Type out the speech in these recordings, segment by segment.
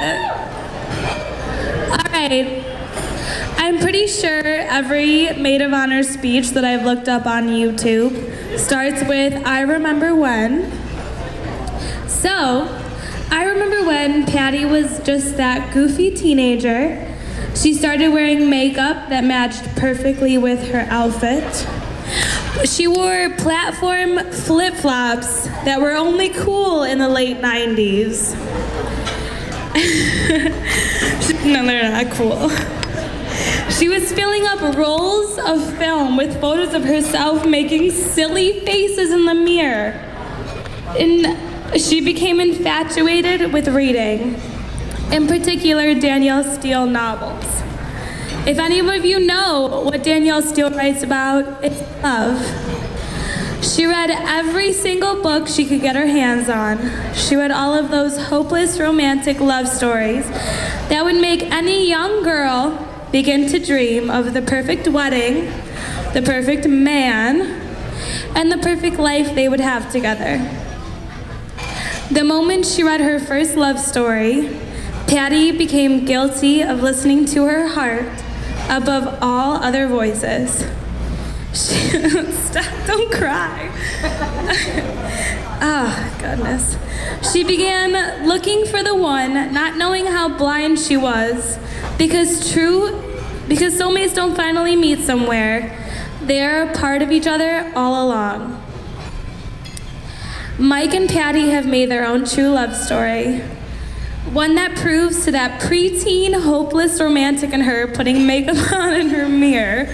it. All right. I'm pretty sure every Maid of Honor speech that I've looked up on YouTube starts with, I remember when. So, I remember when Patty was just that goofy teenager. She started wearing makeup that matched perfectly with her outfit. She wore platform flip-flops that were only cool in the late 90s. No, they're not cool. She was filling up rolls of film with photos of herself making silly faces in the mirror. And she became infatuated with reading, in particular Danielle Steele novels. If any of you know what Danielle Steele writes about, it's love. She read every single book she could get her hands on. She read all of those hopeless romantic love stories that would make any young girl begin to dream of the perfect wedding, the perfect man, and the perfect life they would have together. The moment she read her first love story, Patty became guilty of listening to her heart above all other voices. Stop, don't cry. Oh, goodness. She began looking for the one, not knowing how blind she was, because soulmates don't finally meet somewhere. They're a part of each other all along. Mike and Patty have made their own true love story. One that proves to that preteen, hopeless romantic in her putting makeup on in her mirror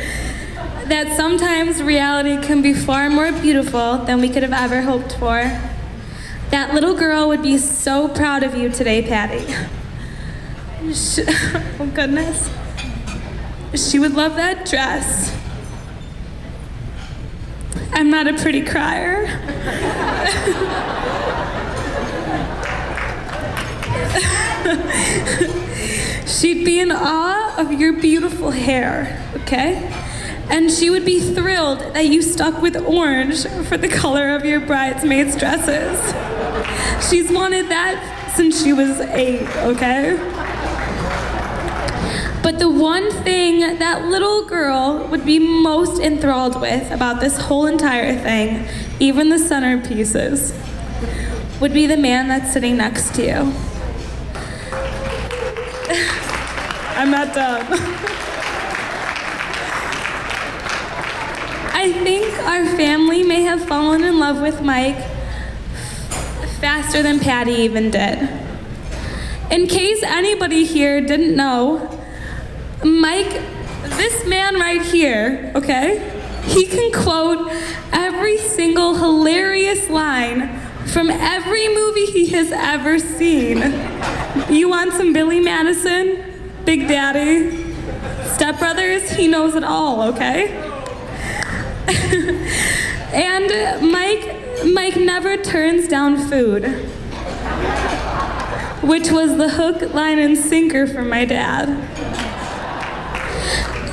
that sometimes reality can be far more beautiful than we could have ever hoped for. That little girl would be so proud of you today, Patty. Oh, goodness. She would love that dress. I'm not a pretty crier. She'd be in awe of your beautiful hair, okay? And she would be thrilled that you stuck with orange for the color of your bridesmaids' dresses. She's wanted that since she was 8, okay? But the one thing that little girl would be most enthralled with about this whole entire thing, even the centerpieces, would be the man that's sitting next to you. I'm not done. I think our family may have fallen in love with Mike faster than Patty even did. In case anybody here didn't know, Mike, this man right here, okay, he can quote every single hilarious line from every movie he has ever seen. You want some Billy Madison? Big Daddy? Step Brothers? He knows it all, okay? And Mike never turns down food, which was the hook, line, and sinker for my dad.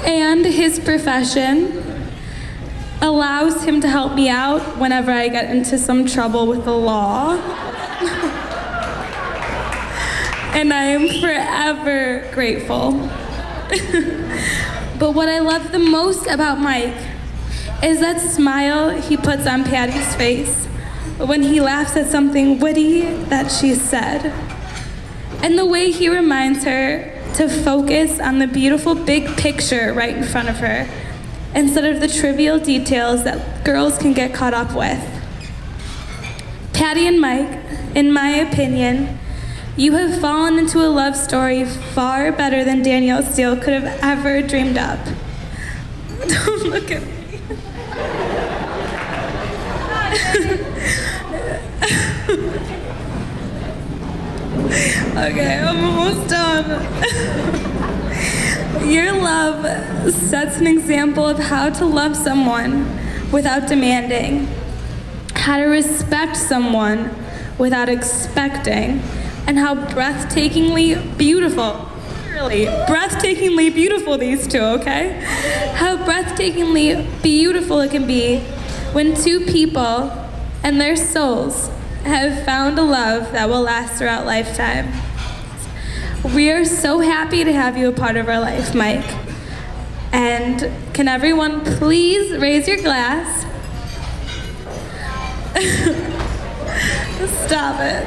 And his profession allows him to help me out whenever I get into some trouble with the law. And I am forever grateful. But what I love the most about Mike is that smile he puts on Patty's face when he laughs at something witty that she said. And the way he reminds her to focus on the beautiful big picture right in front of her, instead of the trivial details that girls can get caught up with. Patty and Mike, in my opinion, you have fallen into a love story far better than Danielle Steele could have ever dreamed up. Don't look at me. Okay, I'm almost done. Your love sets an example of how to love someone without demanding, how to respect someone without expecting, and how breathtakingly beautiful, really, breathtakingly beautiful these two, okay? How breathtakingly beautiful it can be when two people and their souls have found a love that will last throughout lifetime. We are so happy to have you a part of our life, Mike. And can everyone please raise your glass? Stop it.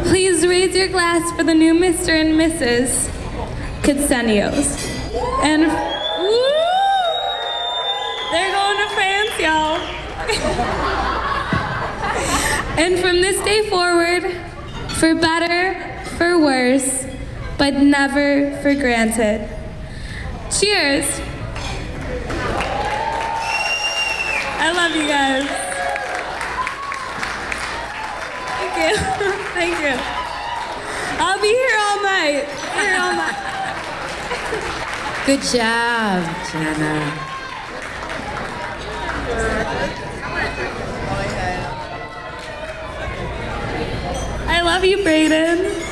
Please raise your glass for the new Mr. and Mrs. Kitsenios. And woo! They're going to France, y'all. And from this day forward, for better, for worse, but never for granted. Cheers. I love you guys. Thank you. Thank you. I'll be here all night. Here all night. Good job, Jenna. I love you, Brayden.